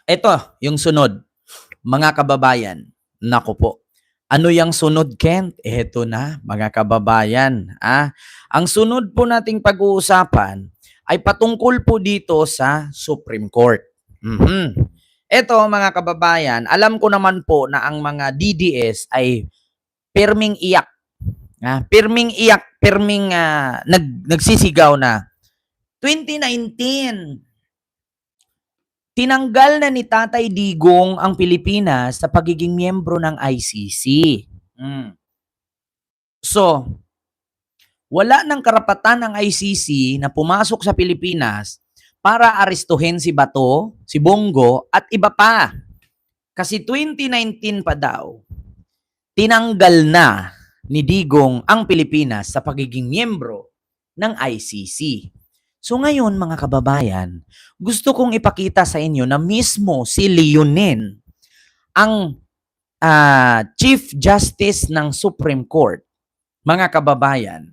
Ito, yung sunod. Mga kababayan, naku po. Ano yung sunod, Kent? Eto na, mga kababayan. Ang sunod po nating pag-uusapan ay patungkol po dito sa Supreme Court. Ito, mga kababayan, alam ko naman po na ang mga DDS ay pirming iyak. Pirming iyak, pirming nagsisigaw na 2019, tinanggal na ni Tatay Digong ang Pilipinas sa pagiging miyembro ng ICC. So, wala ng karapatan ang ICC na pumasok sa Pilipinas para arestuhin si Bato, si Bongo, at iba pa. Kasi 2019 pa daw, tinanggal na ni Digong ang Pilipinas sa pagiging miyembro ng ICC. So ngayon, mga kababayan, gusto kong ipakita sa inyo na mismo si Leonen, ang Chief Justice ng Supreme Court, mga kababayan,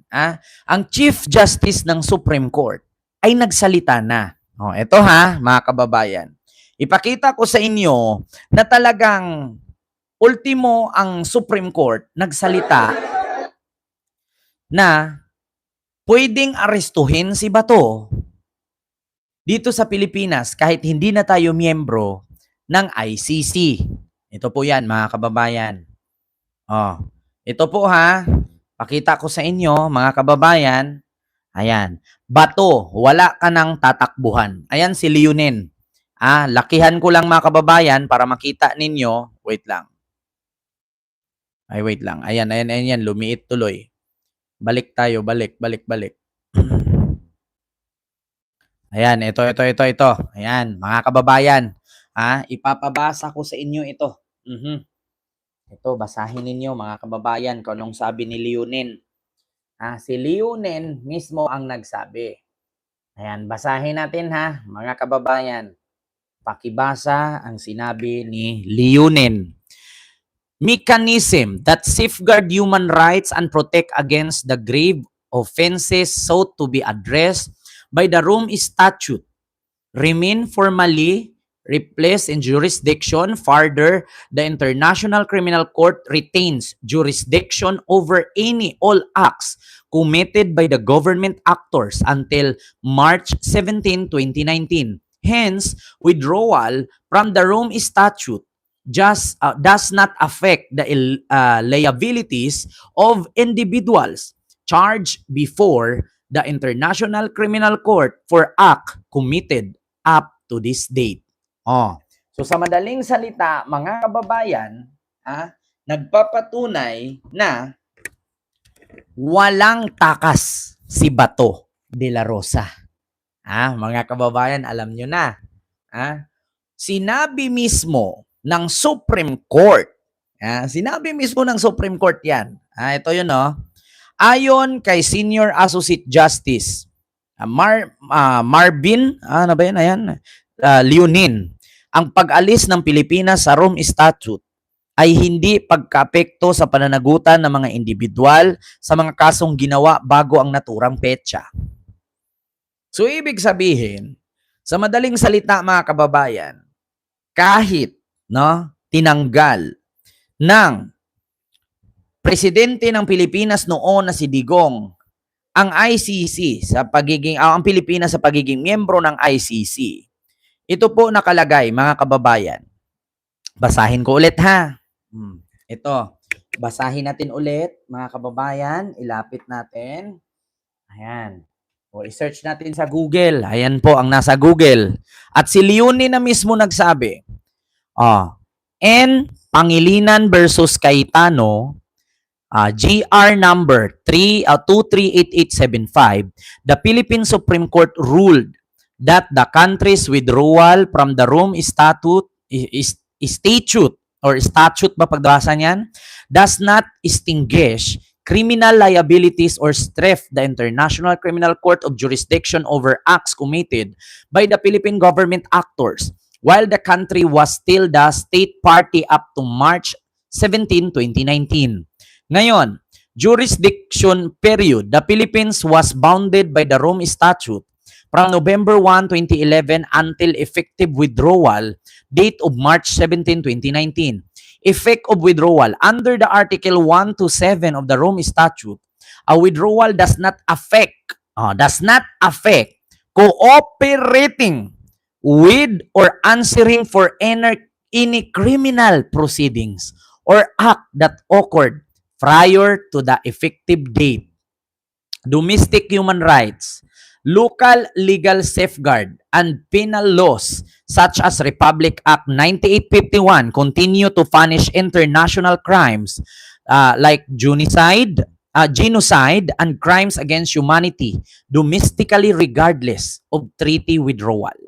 ang Chief Justice ng Supreme Court ay nagsalita na. Ito mga kababayan. Ipakita ko sa inyo na talagang ultimo ang Supreme Court nagsalita na pwedeng arestuhin si Bato dito sa Pilipinas kahit hindi na tayo miyembro ng ICC. Ito po yan, mga kababayan. Ito po pakita ko sa inyo, mga kababayan. Ayan. Bato, wala ka nang tatakbuhan. Ayan si Leonen. Lakihan ko lang, mga kababayan, para makita ninyo. Wait lang. Wait lang. Ayan. Lumiit tuloy. Balik tayo. Balik. Ayan. Ito. Ayan, mga kababayan. Ipapabasa ko sa inyo ito. Ito, basahin ninyo, mga kababayan, kung anong sabi ni Leonen. Si Leonen mismo ang nagsabi. Ayan, basahin natin mga kababayan. Pakibasa ang sinabi ni Leonen. Mechanism that safeguard human rights and protect against the grave offenses sought to be addressed by the Rome Statute remain formally replaced in jurisdiction. Further, the International Criminal Court retains jurisdiction over all acts committed by the government actors until March 17, 2019. Hence, withdrawal from the Rome Statute does not affect the liabilities of individuals charged before the International Criminal Court for act committed up to this date. So sa madaling salita, mga kababayan, nagpapatunay na walang takas si Bato de la Rosa. Mga kababayan, alam nyo na. Sinabi mismo ng Supreme Court. Sinabi mismo ng Supreme Court yan. Ito yun, ayon kay Senior Associate Justice Marvin, ano ba yan? Ayan. Leonen, ang pag-alis ng Pilipinas sa Rome Statute ay hindi pagkaapekto sa pananagutan ng mga individual sa mga kasong ginawa bago ang naturang petsa. So, ibig sabihin, sa madaling salita, mga kababayan, kahit tinanggal ng presidente ng Pilipinas noon na si Digong ang ICC sa pagiging ang Pilipinas sa pagiging miyembro ng ICC. Ito po nakalagay, mga kababayan. Basahin ko ulit Ito, basahin natin ulit, mga kababayan. Ilapit natin. Ayan. I-search natin sa Google. Ayan po ang nasa Google. At si Leonen na mismo nagsabi, N. Pangilinan versus Cayetano, GR number 238875, the Philippine Supreme Court ruled that the country's withdrawal from the Rome Statute does not extinguish criminal liabilities or stripped the International Criminal Court of jurisdiction over acts committed by the Philippine government actors, while the country was still the state party up to March 17, 2019. Ngayon, jurisdiction period, the Philippines was bounded by the Rome Statute from November 1, 2011 until effective withdrawal date of March 17, 2019. Effect of withdrawal. Under the Article 1 to 7 of the Rome Statute, a withdrawal does not affect cooperating with or answering for any criminal proceedings or act that occurred prior to the effective date. Domestic human rights, local legal safeguard, and penal laws such as Republic Act 9851 continue to punish international crimes like genocide and crimes against humanity domestically regardless of treaty withdrawal.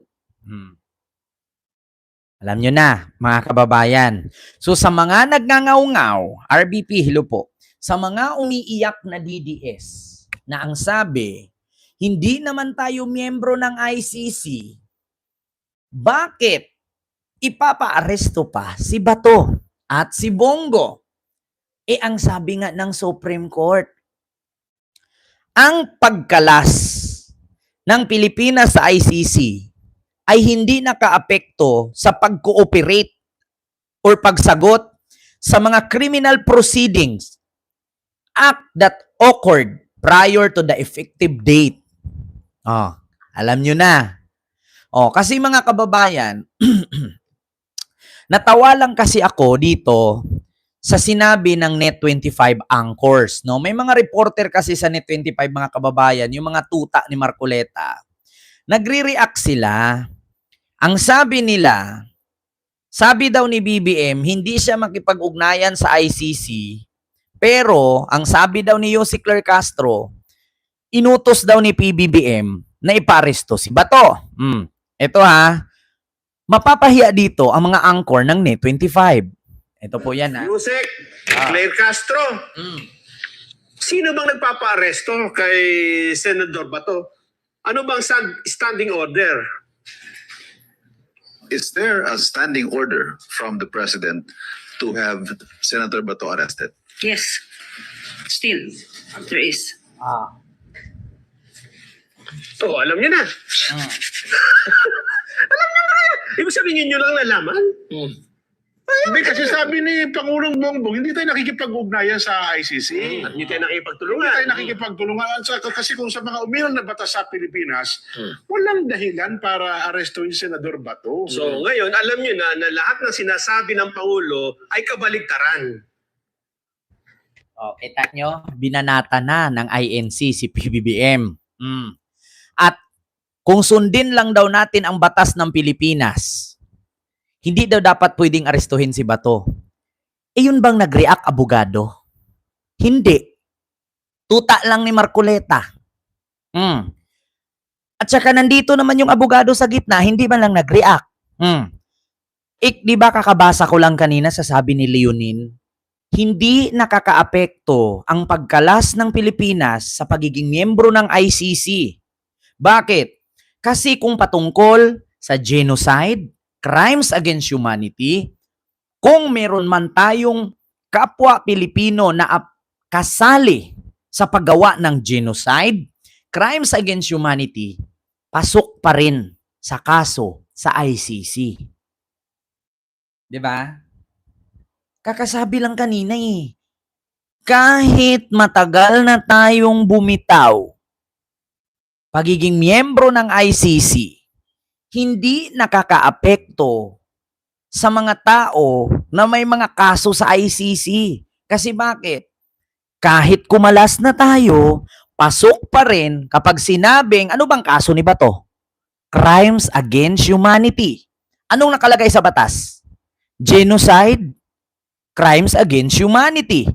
Alam nyo na, mga kababayan. So sa mga nagngangaw-ngaw, RBP, hello po, sa mga umiiyak na DDS, na ang sabi, hindi naman tayo miyembro ng ICC, bakit ipapa-aresto pa si Bato at si Bongo? Ang sabi nga ng Supreme Court, ang pagkalas ng Pilipinas sa ICC ay hindi nakaapekto sa pag-cooperate or pagsagot sa mga criminal proceedings act that occurred prior to the effective date. Alam nyo na. Kasi mga kababayan, natawa lang kasi ako dito sa sinabi ng Net25 anchors. No? May mga reporter kasi sa Net25 mga kababayan, yung mga tuta ni Marcoleta, nagre-react sila. Ang sabi nila, sabi daw ni BBM, hindi siya makipag-ugnayan sa ICC, pero ang sabi daw ni Jose Claire Castro, inutos daw ni PBBM na iparesto si Bato. Ito mapapahiya dito ang mga anchor ng Net25. Ito po yan Jose Claire Castro. Sino bang nagpapa-aresto kay Senador Bato? Ano bang standing order? Is there a standing order from the president to have Senator Bato arrested? Yes, still, there is. Alam niyo na. Alam niyo na. Ibig sabihin niyo lang nalaman? Hindi, kasi sabi ni Pangulong Bongbong, hindi tayo nakikipag-ugnayan sa ICC. At hindi tayo Hindi nakipagtulungan. tayo nakikipagtulungan. Kasi kung sa mga umiral na batas sa Pilipinas, walang dahilan para arestuin si Senador Bato. So ngayon, alam niyo na lahat ng sinasabi ng Pangulo ay kabaligtaran. Kita nyo, binanata na ng INC si PBBM. At kung sundin lang daw natin ang batas ng Pilipinas, hindi daw dapat pwedeng arestuhin si Bato. Yun bang nag-react abogado? Hindi. Tuta lang ni Marcoleta. At saka nandito naman yung abogado sa gitna, hindi man lang nag-react. Di ba kakabasa ko lang kanina sa sabi ni Leonin, hindi nakakaapekto ang pagkalas ng Pilipinas sa pagiging miyembro ng ICC. Bakit? Kasi kung patungkol sa genocide, crimes against humanity, kung meron man tayong kapwa Pilipino na kasali sa paggawa ng genocide, crimes against humanity, pasok pa rin sa kaso sa ICC. 'Di ba? Kakasabi lang kanina kahit matagal na tayong bumitaw, pagiging miyembro ng ICC, hindi nakakaapekto sa mga tao na may mga kaso sa ICC. Kasi bakit? Kahit kumalas na tayo, pasok pa rin kapag sinabing, ano bang kaso ni Bato? Crimes against humanity. Anong nakalagay sa batas? Genocide, crimes against humanity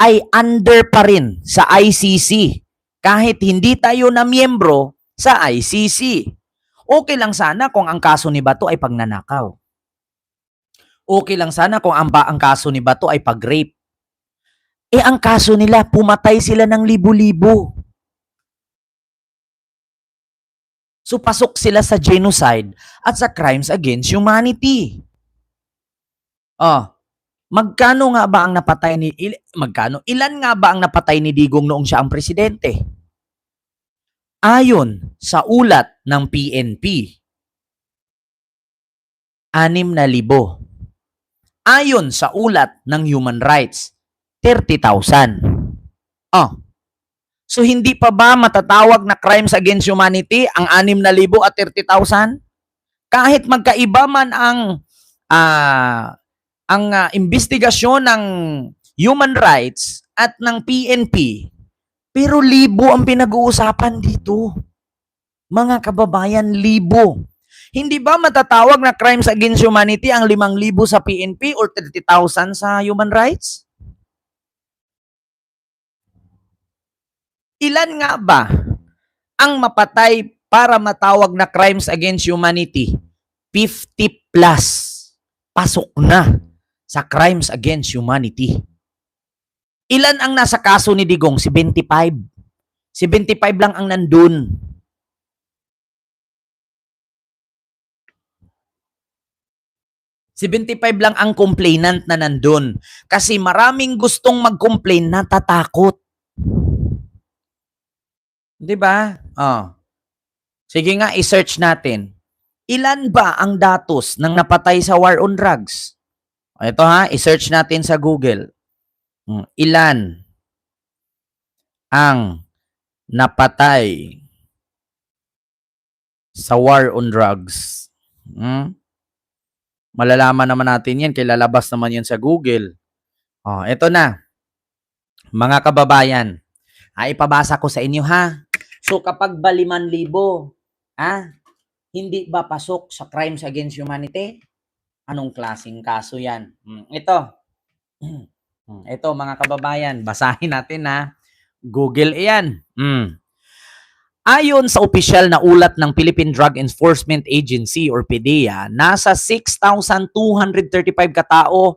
ay under pa rin sa ICC kahit hindi tayo na miyembro sa ICC. Okay lang sana kung ang kaso ni Bato ay pagnanakaw. Okay lang sana kung ang kaso ni Bato ay pag-rape. Ang kaso nila, pumatay sila ng libo-libo. So pasok sila sa genocide at sa crimes against humanity. Ilan nga ba ang napatay ni Digong noong siya ang presidente? Ayon sa ulat ng PNP, 6,000. Ayon sa ulat ng Human Rights, 30,000. Oh. So hindi pa ba matatawag na crimes against humanity ang 6,000 at 30,000? Kahit magkaiba man ang investigasyon ng Human Rights at ng PNP, pero libo ang pinag-uusapan dito. Mga kababayan, libo. Hindi ba matatawag na crimes against humanity ang 5,000 sa PNP or 30,000 sa Human Rights? Ilan nga ba ang mapatay para matawag na crimes against humanity? 50 plus. Pasok na sa crimes against humanity. Ilan ang nasa kaso ni Digong? 75. 75 lang ang nandun. $75 lang ang complainant na nandun. Kasi maraming gustong mag-complain na tatakot. Di ba? Oh. Sige nga, i-search natin. Ilan ba ang datos ng napatay sa war on drugs? Ito ha, i-search natin sa Google. Ilan ang napatay sa war on drugs? Malalaman naman natin yan, kaya lalabas naman yan sa Google. Oh, ito na. Mga kababayan, ipabasa ko sa inyo ha. So kapag ba 5,000, hindi ba pasok sa crimes against humanity? Anong klaseng kaso yan? Ito. Ito mga kababayan, basahin natin ha. Google yan. Ayon sa opisyal na ulat ng Philippine Drug Enforcement Agency or PDEA, nasa 6,235 katao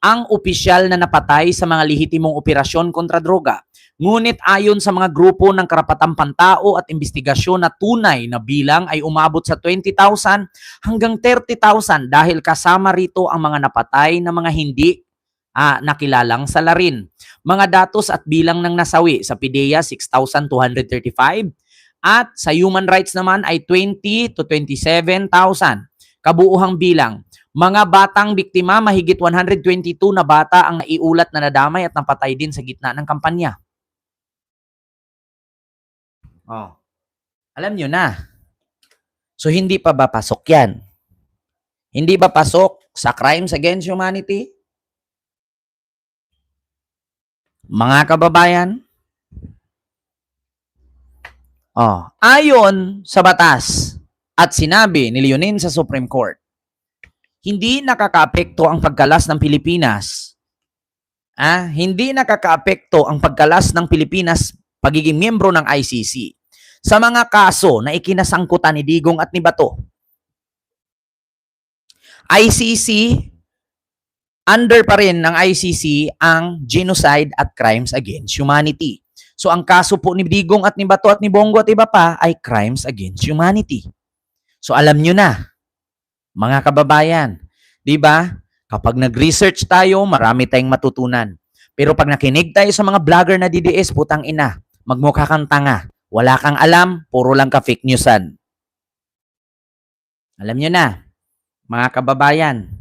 ang opisyal na napatay sa mga lehitimong operasyon kontra droga. Ngunit ayon sa mga grupo ng karapatang pantao at investigasyon na tunay na bilang ay umabot sa 20,000 hanggang 30,000 dahil kasama rito ang mga napatay na mga hindi nakilalang salarin. Mga datos at bilang ng nasawi sa PDEA 6,235 at sa human rights naman ay 20 to 27,000. Kabuuhang bilang. Mga batang biktima, mahigit 122 na bata ang naiulat na nadamay at napatay din sa gitna ng kampanya. Oh. Alam nyo na. So hindi pa ba pasok yan? Hindi ba pasok sa crimes against humanity? Mga kababayan, ayon sa batas at sinabi ni Leonin sa Supreme Court, hindi nakakaapekto ang pagkalas ng Pilipinas. Hindi nakakaapekto ang pagkalas ng Pilipinas pagiging miyembro ng ICC sa mga kaso na ikinasangkutan ni Digong at ni Bato. ICC, under pa rin ng ICC ang genocide at crimes against humanity. So ang kaso po ni Digong at ni Bato at ni Bongo at iba pa ay crimes against humanity. So alam nyo na, mga kababayan, di ba? Kapag nag-research tayo, marami tayong matutunan. Pero pag nakinig tayo sa mga vlogger na DDS, putang ina, magmukha kang tanga. Wala kang alam, puro lang ka fake newsan. Alam nyo na, mga kababayan.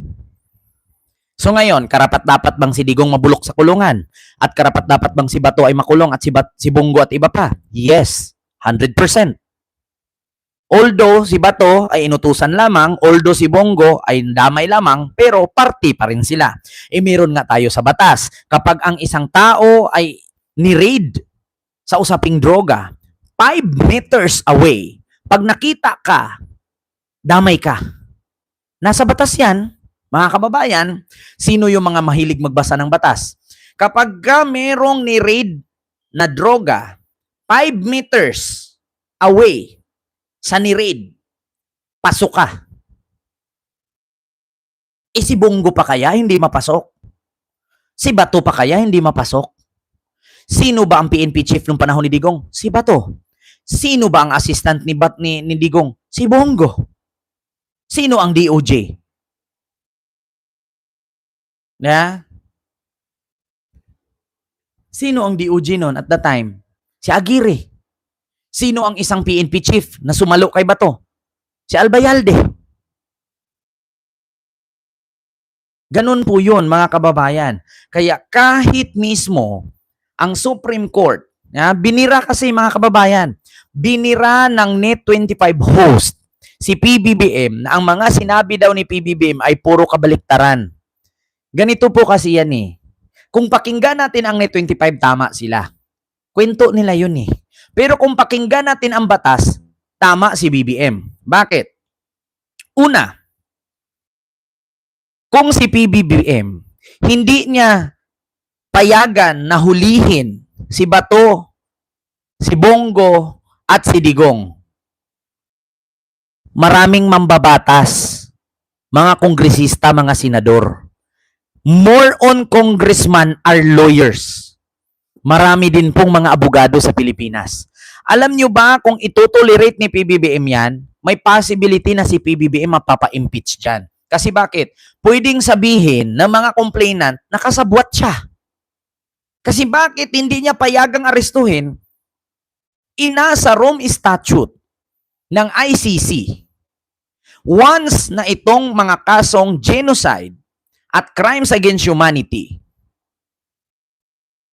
So ngayon, karapat-dapat bang si Digong mabulok sa kulungan? At karapat-dapat bang si Bato ay makulong at si Bongo at iba pa? Yes, 100%. Although si Bato ay inutusan lamang, although si Bongo ay damay lamang, pero party pa rin sila. Meron nga tayo sa batas. Kapag ang isang tao ay ni-raid sa usaping droga, 5 meters away, pag nakita ka, damay ka. Nasa batas yan. Mga kababayan, sino yung mga mahilig magbasa ng batas? Kapag merong ni-raid na droga, 5 meters away sa ni-raid, pasok ka. Si Bongo pa kaya hindi mapasok? Si Bato pa kaya hindi mapasok? Sino ba ang PNP chief nung panahon ni Digong? Si Bato. Sino ba ang assistant ni Digong? Si Bongo. Sino ang DOJ? Sino ang DOJ noon at the time? Si Aguirre. Sino ang isang PNP chief na sumalo kay Bato? Si Albayalde. Ganun po yun, mga kababayan. Kaya kahit mismo ang Supreme Court, binira kasi mga kababayan, binira ng Net25 host si PBBM na ang mga sinabi daw ni PBBM ay puro kabaliktaran. Ganito po kasi yan eh. Kung pakinggan natin ang Net25, tama sila. Kwento nila yun eh. Pero kung pakinggan natin ang batas, tama si BBM. Bakit? Una, kung si PBBM hindi niya payagan na hulihin si Bato, si Bongo, at si Digong, maraming mambabatas, mga kongresista, mga senador. More on congressman are lawyers. Marami din pong mga abogado sa Pilipinas. Alam nyo ba kung itutolerate ni PBBM yan, may possibility na si PBBM mapapa-impeach dyan. Kasi bakit? Pwedeng sabihin ng mga complainant na kasabwat siya. Kasi bakit hindi niya payagang arestuhin? Inasa Rome Statute ng ICC. Once na itong mga kasong genocide at crimes against humanity,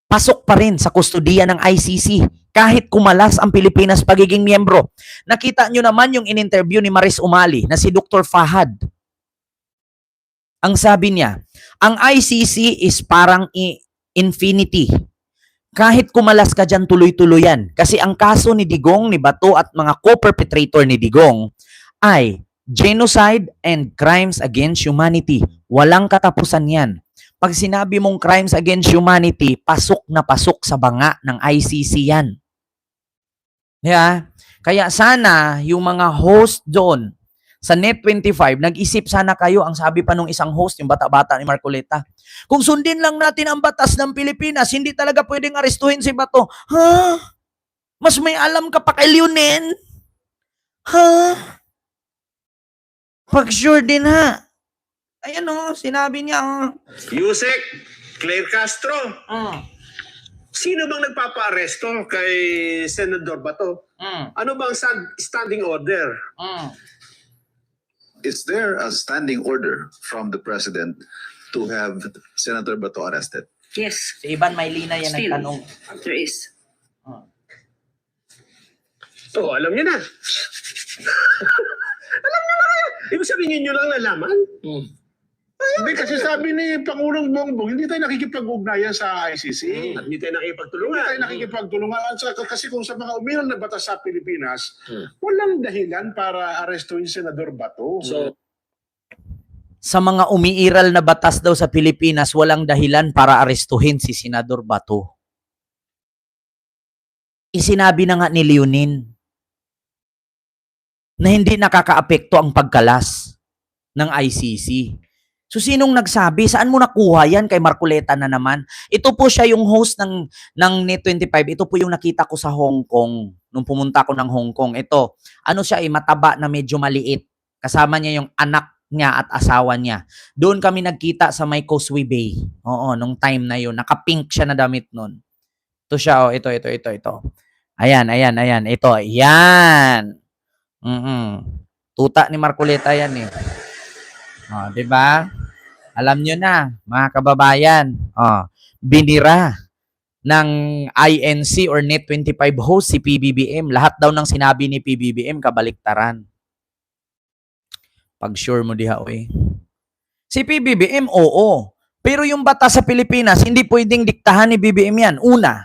pasok pa rin sa kustodiya ng ICC kahit kumalas ang Pilipinas pagiging miyembro. Nakita nyo naman yung in-interview ni Maris Umali na si Dr. Fahad. Ang sabi niya, ang ICC is parang infinity. Kahit kumalas ka dyan, tuloy-tuloy yan. Kasi ang kaso ni Digong, ni Bato at mga co-perpetrator ni Digong ay genocide and crimes against humanity. Walang katapusan yan. Pag sinabi mong crimes against humanity, pasok na pasok sa banga ng ICC yan. Yeah? Kaya sana yung mga host doon sa Net25, nag-isip sana kayo, ang sabi pa nung isang host, yung bata-bata ni Marcoleta, kung sundin lang natin ang batas ng Pilipinas, hindi talaga pwedeng arestuhin si Bato. Ha? Mas may alam ka pa kay Leonen? Ha? Pag sure din ha. Ayan o, sinabi niya. Yusek, Claire Castro, sino bang nagpapa-aresto kay Senador Bato? Ano bang standing order? Is there a standing order from the president to have Senator Bato arrested? Yes, Si Ivan Maylina yan still, nagtanong. there is. Oh, alam niyo na. Alam niyo na kaya. Ibig sabihin niyo lang nalaman? Hindi, kasi sabi ni Pangulong Bongbong, hindi tayo nakikipag-ugnayan sa ICC. At hindi tayo Hindi nakipagtulungan. tayo nakikipagtulungan. Kasi kung sa mga umiral na batas sa Pilipinas, walang dahilan para arestuin si Senador Bato. So, Sa mga umiiral na batas daw sa Pilipinas, walang dahilan para arestuhin si Senador Bato. Isinabi na nga ni Leonin na hindi nakakaapekto ang pagkalas ng ICC. So sinong nagsabi? Saan mo nakuha yan? Kay Marcoleta na naman. Ito po siya yung host ng Net25. Ito po yung nakita ko sa Hong Kong. Nung pumunta ko ng Hong Kong. Ito, ano siya mataba na medyo maliit. Kasama niya yung anak niya at asawa niya. Doon kami nagkita sa may Causeway Bay. Oo, nung time na yun. Naka-pink siya na damit nun. Ito siya, ito. Ayan. Ito, yan. Tuta ni Marcoleta yan eh. Oh, 'di ba? Alam nyo na, mga kababayan. Oh, binira ng INC or Net25 host si PBBM. Lahat daw ng sinabi ni PBBM kabaliktaran. Pag sure mo diha oy. Si PBBM oo, pero yung batas sa Pilipinas hindi pwedeng diktahan ni BBM yan. Una,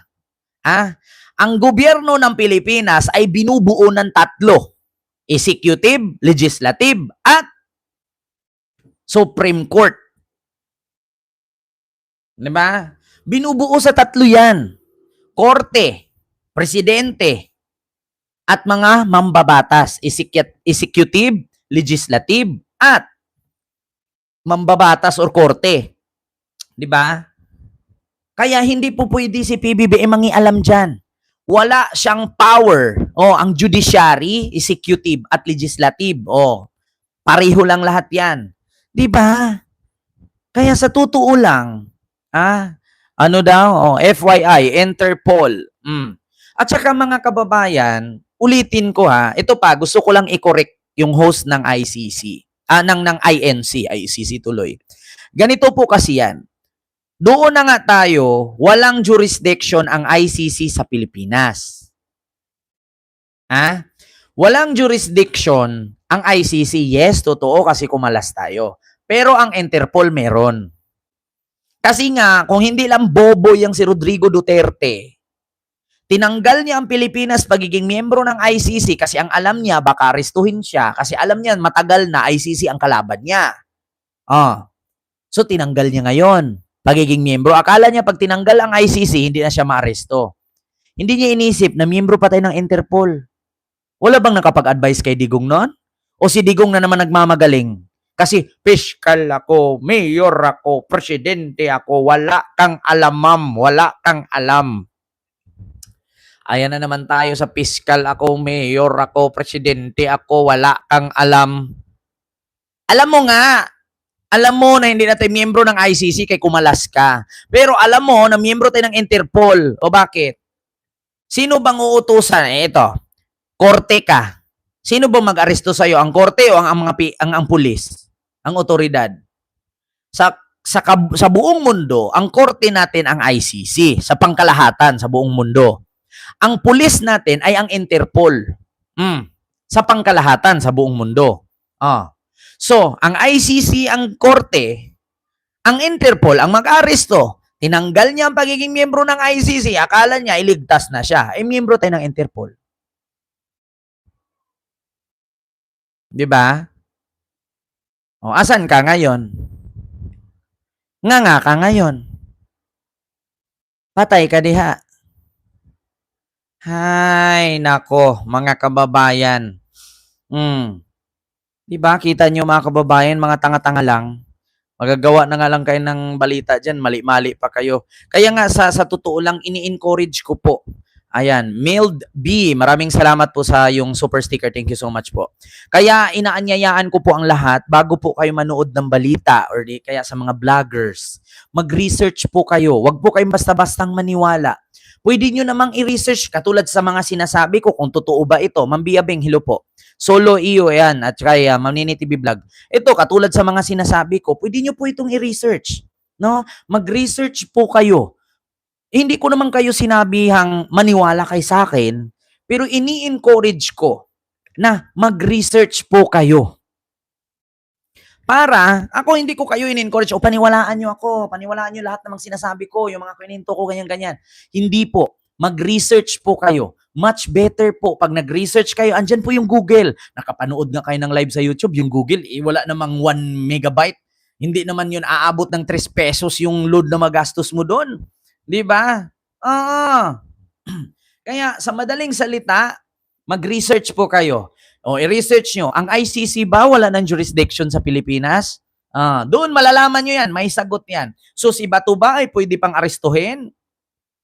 ang gobyerno ng Pilipinas ay binubuo ng tatlo. Executive, legislative, at Supreme Court. Diba? Binubuo sa tatlo yan. Korte, presidente, at mga mambabatas. Executive, legislative, at mambabatas or korte. Diba? Kaya hindi po pwede si PBBM mangialam dyan. Wala siyang power. Ang judiciary, executive, at legislative. Pareho lang lahat yan. Diba? Kaya sa totoo lang, FYI, Interpol. At saka mga kababayan, ulitin ko ha, ito pa, gusto ko lang i-correct yung host ng ICC, ng INC, ICC tuloy. Ganito po kasi yan. Doon na nga tayo, walang jurisdiction ang ICC sa Pilipinas. Walang jurisdiction ang ICC. Yes, totoo kasi kumalas tayo. Pero ang Interpol meron. Kasi nga, kung hindi lang bobo yung si Rodrigo Duterte, tinanggal niya ang Pilipinas pagiging miyembro ng ICC kasi ang alam niya baka arestuhin siya kasi alam niya matagal na ICC ang kalaban niya. So tinanggal niya ngayon pagiging miyembro. Akala niya pag tinanggal ang ICC, hindi na siya maaresto. Hindi niya inisip na miyembro pa tayo ng Interpol. Wala bang nakapag-advise kay Digong noon? O si Digong na naman nagmamagaling? Kasi piskal ako, mayor ako, presidente ako, wala kang alam, ma'am. Wala kang alam. Ayan na naman tayo sa piskal ako, mayor ako, presidente ako, wala kang alam. Alam mo nga, alam mo na hindi na tayo miyembro ng ICC kay kumalas ka. Pero alam mo na miyembro tayo ng Interpol. O bakit? Sino bang uutusan? Ito, korte ka. Sino bang mag-aresto sa'yo? Ang korte o ang pulis? Ang otoridad? Sa buong mundo, ang korte natin ang ICC. Sa pangkalahatan, sa buong mundo. Ang pulis natin ay ang Interpol. Sa pangkalahatan, sa buong mundo. So, ang ICC ang korte, ang Interpol ang mag-aresto. Tinanggal niya ang pagiging miyembro ng ICC. Akala niya iligtas na siya. Miyembro tayo ng Interpol. Di ba? Asan ka ngayon? Nga ka ngayon. Patay ka diha. Hay, nako, mga kababayan. Diba, kita nyo mga kababayan, mga tanga-tanga lang. Magagawa na nga lang kayo ng balita dyan, mali-mali pa kayo. Kaya nga, sa totoo lang, ini-encourage ko po. Ayan, Mild B, maraming salamat po sa yung super sticker. Thank you so much po. Kaya inaanyayaan ko po ang lahat, bago po kayo manood ng balita or kaya sa mga vloggers, mag-research po kayo. Huwag po kayong basta-bastang maniwala. Pwede nyo namang i-research katulad sa mga sinasabi ko kung totoo ba ito. Ma'am Biabeng, hello po. Solo iyo, yan. At kaya, Ma'am Nini TV Vlog. Ito, katulad sa mga sinasabi ko, pwede nyo po itong i-research. No? Mag-research po kayo. Hindi ko naman kayo sinabihang maniwala kay sa akin, pero ini-encourage ko na mag-research po kayo. Para, ako hindi ko kayo in-encourage, paniwalaan nyo ako, paniwalaan nyo lahat ng sinasabi ko, yung mga kininto ko, ganyan-ganyan. Hindi po. Mag-research po kayo. Much better po. Pag nag-research kayo, andyan po yung Google. Nakapanood nga kayo ng live sa YouTube, yung Google, wala namang 1 megabyte. Hindi naman yun aabot ng 3 pesos yung load na magastos mo doon. Di ba? Kaya sa madaling salita, mag-research po kayo. I-research nyo, ang ICC ba wala ng jurisdiction sa Pilipinas? Doon malalaman nyo yan, may sagot yan. So si Bato ba ay pwede pang arestuhin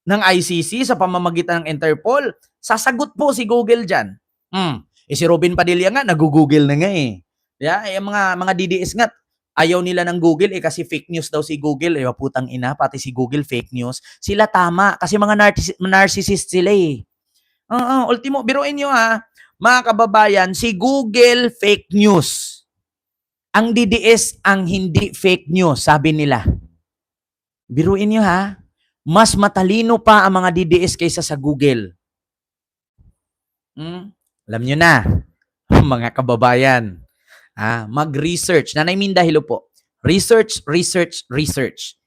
ng ICC sa pamamagitan ng Interpol? Sasagot po si Google dyan. Si Robin Padilla nga, nag-google na nga eh. Yeah, mga DDS nga, ayaw nila ng Google kasi fake news daw si Google. Putang ina, pati si Google fake news. Sila tama kasi mga narcissist sila eh. Ultimo, biruin nyo mga kababayan, si Google fake news. Ang DDS ang hindi fake news, sabi nila. Biruin nyo mas matalino pa ang mga DDS kaysa sa Google. Alam nyo na, mga kababayan. Mag-research. Nanay Minda, hello po. Research, research, research.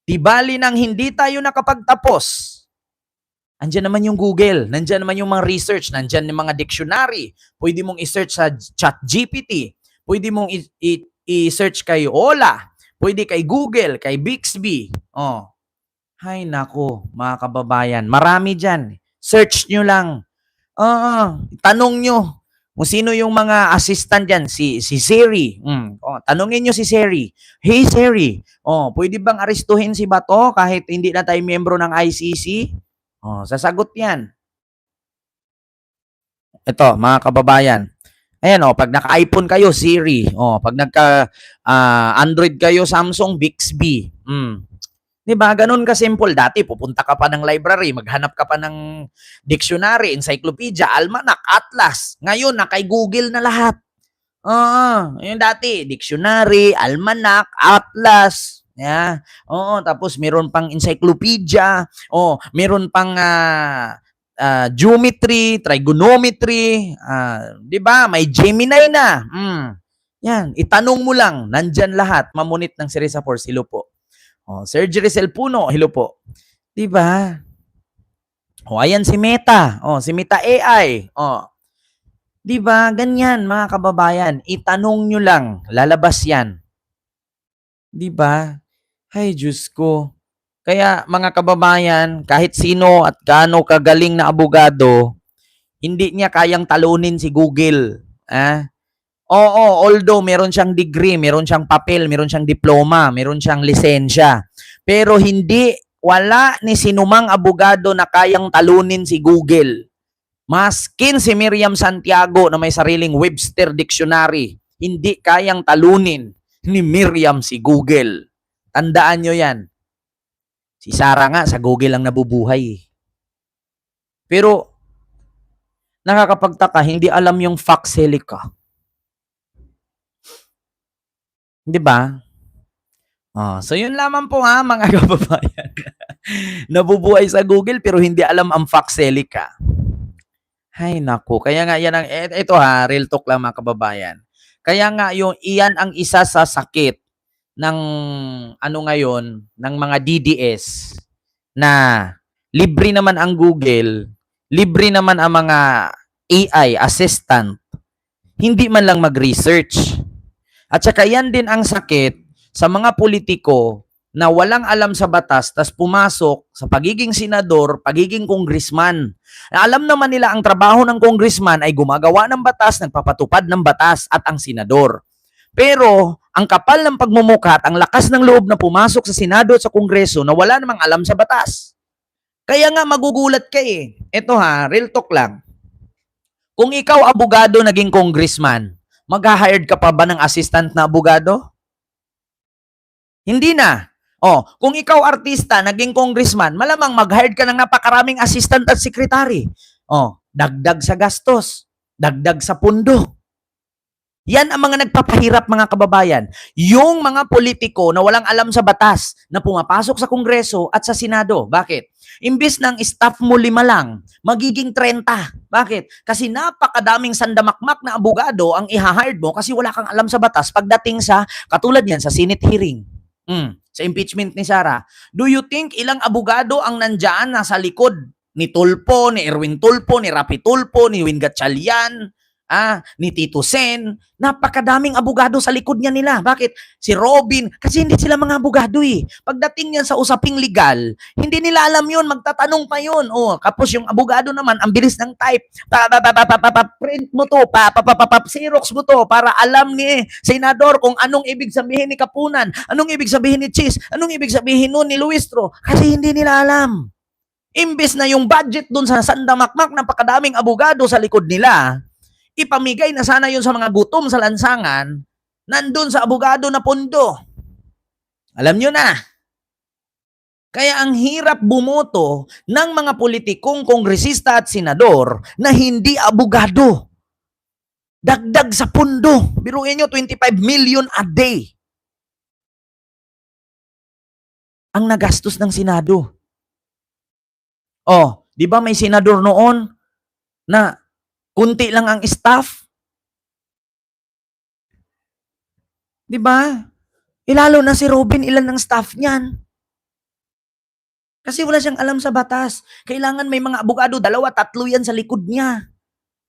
Di bali nang hindi tayo nakapagtapos. Andyan naman yung Google. Nandyan naman yung mga research. Nandyan yung mga dictionary. Pwede mong i-search sa ChatGPT. Pwede mong i-search kay Ola. Pwede kay Google, kay Bixby. Hay nako, mga kababayan. Marami dyan. Search nyo lang. Tanong nyo. Kung sino yung mga assistant dyan, si Siri. Tanungin nyo si Siri. Hey Siri, pwede bang arestuhin si Bato kahit hindi na tayo miyembro ng ICC? Sasagot yan. Ito, mga kababayan. Ayan, pag naka-iPhone kayo, Siri. Pag nagka-Android kayo, Samsung, Bixby. 'Di ba? Gano'n ka-simple. Dati pupunta ka pa ng library, maghanap ka pa ng dictionary, encyclopedia, almanac, atlas. Ngayon kay Google na lahat. Oo, yung dati dictionary, almanac, atlas, Oo, tapos meron pang encyclopedia, meron pang geometry, trigonometry, 'di ba? May Gemini na. Yan, itanong mo lang, nandyan lahat. Mamunit ng si Risa Force, hello po. Sir Jerisel Puno, hello po. 'Di ba? Ayan si Meta. Si Meta AI. 'Di ba? Ganyan, mga kababayan. Itanong nyo lang, lalabas 'yan. 'Di ba? Ay, Diyos ko. Kaya mga kababayan, kahit sino at gaano kagaling na abogado, hindi niya kayang talunin si Google. Oo, although meron siyang degree, meron siyang papel, meron siyang diploma, meron siyang lisensya. Pero wala ni sinumang abogado na kayang talunin si Google. Maskin si Miriam Santiago na may sariling Webster Dictionary, hindi kayang talunin ni Miriam si Google. Tandaan nyo yan. Si Sarah nga, sa Google lang nabubuhay. Pero, nakakapagtaka, hindi alam yung Foxelica. Di ba? So yun lamang po mga kababayan. Nabubuhay sa Google pero hindi alam ang Foxelica. Ay naku, kaya nga yan ito real talk lang mga kababayan. Kaya nga iyan ang isa sa sakit ng ngayon ng mga DDS na libre naman ang Google, libre naman ang mga AI assistant, hindi man lang mag-research. At saka yan din ang sakit sa mga politiko na walang alam sa batas tas pumasok sa pagiging senador, pagiging congressman. Alam naman nila ang trabaho ng congressman ay gumagawa ng batas, nagpapatupad ng batas at ang senador. Pero ang kapal ng pagmumukha at ang lakas ng loob na pumasok sa Senado at sa Kongreso na wala namang alam sa batas. Kaya nga magugulat ka eh. Ito real talk lang. Kung ikaw abogado naging congressman, mag-hired ka pa ba ng assistant na abogado? Hindi na. Kung ikaw artista, naging congressman, malamang mag-hired ka ng napakaraming assistant at secretary. Dagdag sa gastos, dagdag sa pundo. Yan ang mga nagpapahirap mga kababayan. Yung mga politiko na walang alam sa batas na pumapasok sa Kongreso at sa Senado. Bakit? Imbis ng staff mo 5 lang, magiging 30. Bakit? Kasi napakadaming sandamakmak na abogado ang i-hired mo kasi wala kang alam sa batas pagdating sa, katulad yan, sa Senate hearing. Sa impeachment ni Sara. Do you think ilang abogado ang nandyan nasa likod ni Tulfo, ni Erwin Tulfo, ni Rapi Tulfo, ni Win Gatchalian, ni Tito Sen? Napakadaming abogado sa likod niya nila. Bakit? Si Robin, kasi hindi sila mga abogado eh. Pagdating yan sa usaping legal, hindi nila alam yun, magtatanong pa yun. Kapos yung abogado naman, ang bilis ng type. Print mo to, Xerox mo to, para alam ni senador kung anong ibig sabihin ni Kapunan, anong ibig sabihin ni Chis, anong ibig sabihin nun ni Luistro. Kasi hindi nila alam. Imbes na yung budget dun sa sandamakmak, napakadaming abogado sa likod nila, ipamigay na sana yun sa mga gutom sa lansangan, nandun sa abogado na pondo. Alam nyo na. Kaya ang hirap bumoto ng mga politikong kongresista at senador na hindi abogado. Dagdag sa pondo. Biruin nyo, 25 million a day ang nagastos ng Senado. Di ba may senador noon na kunti lang ang staff? Di ba? Lalo na si Robin, ilan ang staff niyan? Kasi wala siyang alam sa batas. Kailangan may mga abogado, 2, 3 yan sa likod niya.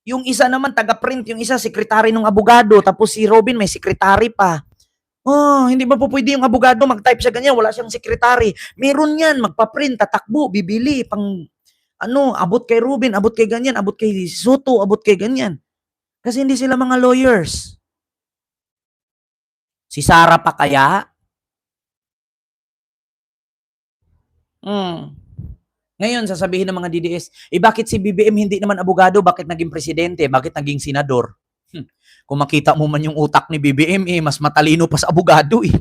Yung isa naman, taga-print, yung isa, sekretary ng abogado, tapos si Robin may sekretary pa. Hindi ba po pwede yung abogado mag-type sa ganyan? Wala siyang sekretary. Meron yan, magpa-print, tatakbo, bibili, abot kay Robin, abot kay ganyan, abot kay Soto, abot kay ganyan. Kasi hindi sila mga lawyers. Si Sara pa kaya? Ngayon, sasabihin ng mga DDS, bakit si BBM hindi naman abogado? Bakit naging presidente? Bakit naging senador? Kung makita mo man yung utak ni BBM, mas matalino pa sa abogado eh.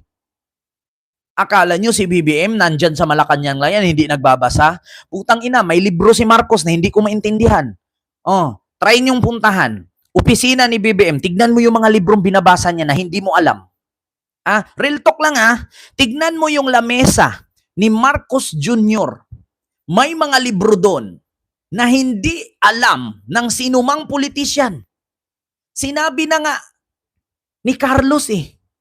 Akala nyo si BBM nandyan sa Malacanang lang yan, hindi nagbabasa? Putang ina, may libro si Marcos na hindi ko maintindihan. Oh, try nyong puntahan. Opisina ni BBM, tignan mo yung mga librong binabasa niya na hindi mo alam. Real talk lang tignan mo yung lamesa ni Marcos Jr. May mga libro doon na hindi alam ng sinumang politisyan. Sinabi na nga ni Carlos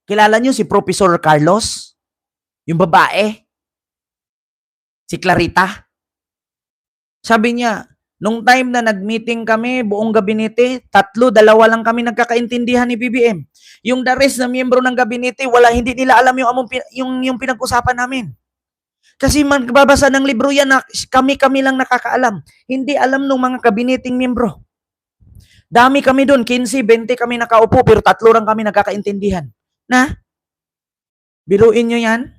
Kilala niyo si Professor Carlos? Yung babae? Si Clarita? Sabi niya, nung time na nag-meeting kami, buong gabinete, 3, 2 lang kami nagkakaintindihan ni BBM. Yung the rest na miyembro ng gabinete, hindi nila alam yung pinag-usapan namin. Kasi magbabasa ng libro yan na kami lang nakakaalam. Hindi alam ng mga kabineting miyembro. Dami kami doon, 15, 20 kami nakaupo, pero 3 lang kami nagkakaintindihan. Biruin nyo yan?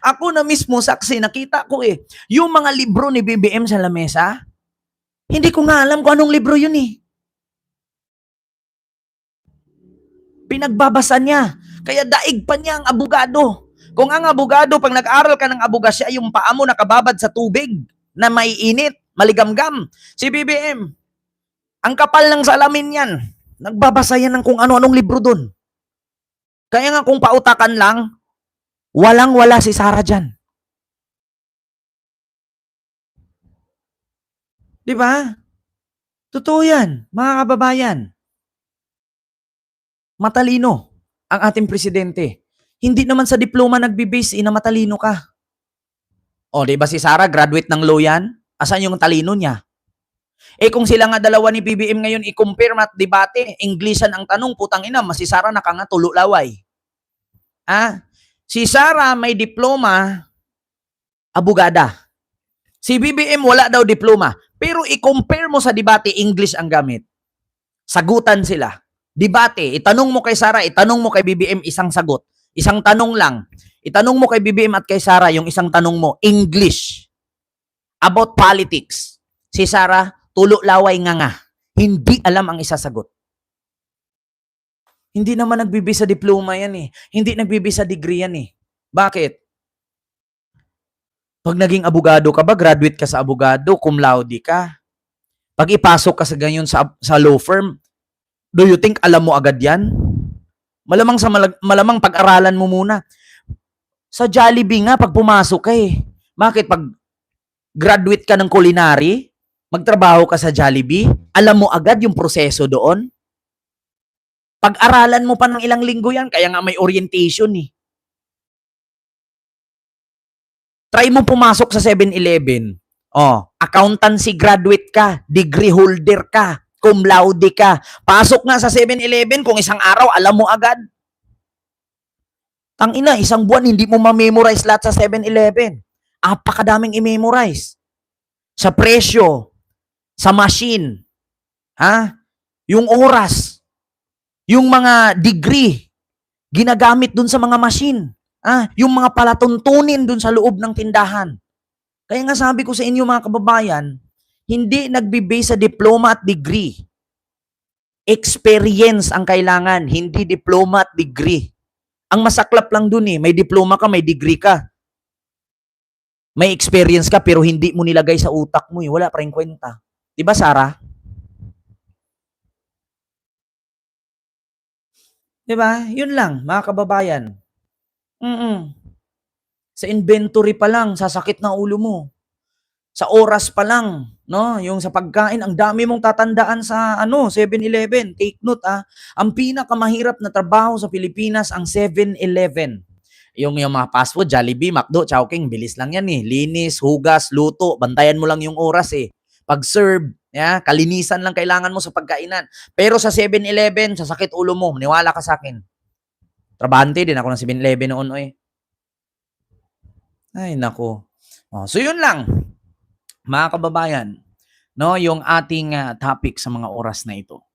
Ako na mismo, saksi, nakita ko yung mga libro ni BBM sa lamesa, hindi ko nga alam kung anong libro yun Pinagbabasa niya. Kaya daig pa niya ang abogado. Kung ang abogado, pag nag-aral ka ng abogasya, yung paa mo nakababad sa tubig na maiinit, maligamgam. Si BBM, ang kapal ng salamin yan. Nagbabasa yan ng kung ano-anong libro dun. Kaya nga kung pautakan lang, walang-wala si Sara dyan. Di ba? Totoo yan, mga kababayan. Matalino ang ating presidente. Hindi naman sa diploma nagbe-base na matalino ka. O, di ba si Sara, graduate ng law yan? Asan yung talino niya? Kung sila nga dalawa ni BBM ngayon i-compare at debate, Englishan ang tanong, putang ina, si Sara tulo laway. Si Sara may diploma, abogada. Si BBM wala daw diploma. Pero i-compare mo sa debate, English ang gamit. Sagutan sila. Debate, itanong mo kay Sara, itanong mo kay BBM, isang sagot. Isang tanong lang. Itanong mo kay BBM at kay Sara, yung isang tanong mo, English. About politics. Si Sara, tulo laway nga. Hindi alam ang isasagot. Hindi naman nagbibigay sa diploma yan Hindi nagbibigay sa degree yan Bakit? Pag naging abogado ka ba, graduate ka sa abogado, cum laude ka. Pag ipasok ka sa ganyan sa law firm, do you think alam mo agad yan? Malamang pag-aralan mo muna. Sa Jollibee nga, pag pumasok ka Bakit? Pag graduate ka ng culinary, magtrabaho ka sa Jollibee, alam mo agad yung proseso doon? Pag-aralan mo pa ng ilang linggo yan, kaya nga may orientation Try mo pumasok sa 7-Eleven. Accountancy graduate ka, degree holder ka, cum laude ka. Pasok nga sa 7-Eleven, kung isang araw, alam mo agad. Tangina, isang buwan, hindi mo ma-memorize lahat sa 7-Eleven. Apakadaming i-memorize. Sa presyo, sa machine, yung oras, yung mga degree, ginagamit dun sa mga machine. Yung mga palatuntunin dun sa loob ng tindahan. Kaya nga sabi ko sa inyo mga kababayan, hindi nagbe-base sa diploma at degree. Experience ang kailangan, hindi diploma at degree. Ang masaklap lang dun may diploma ka, may degree ka. May experience ka pero hindi mo nilagay sa utak mo Wala pa rin kwenta. Diba, Sara? Diba? Yun lang, mga kababayan. Sa inventory pa lang, sasakit na ulo mo. Sa oras pa lang, yung sa pagkain, ang dami mong tatandaan sa 7-Eleven. Take note ang pinakamahirap na trabaho sa Pilipinas ang 7-Eleven. Yung mga fast food, Jollibee, McDo, Chowking, bilis lang yan Linis, hugas, luto, bantayan mo lang yung oras Pag-serve, kalinisan lang kailangan mo sa pagkainan. Pero sa 7-Eleven, sasakit ulo mo, maniwala ka sa akin. Trabante din ako ng 7-Eleven noon Ay, nako. So yun lang, mga kababayan, yung ating topic sa mga oras na ito.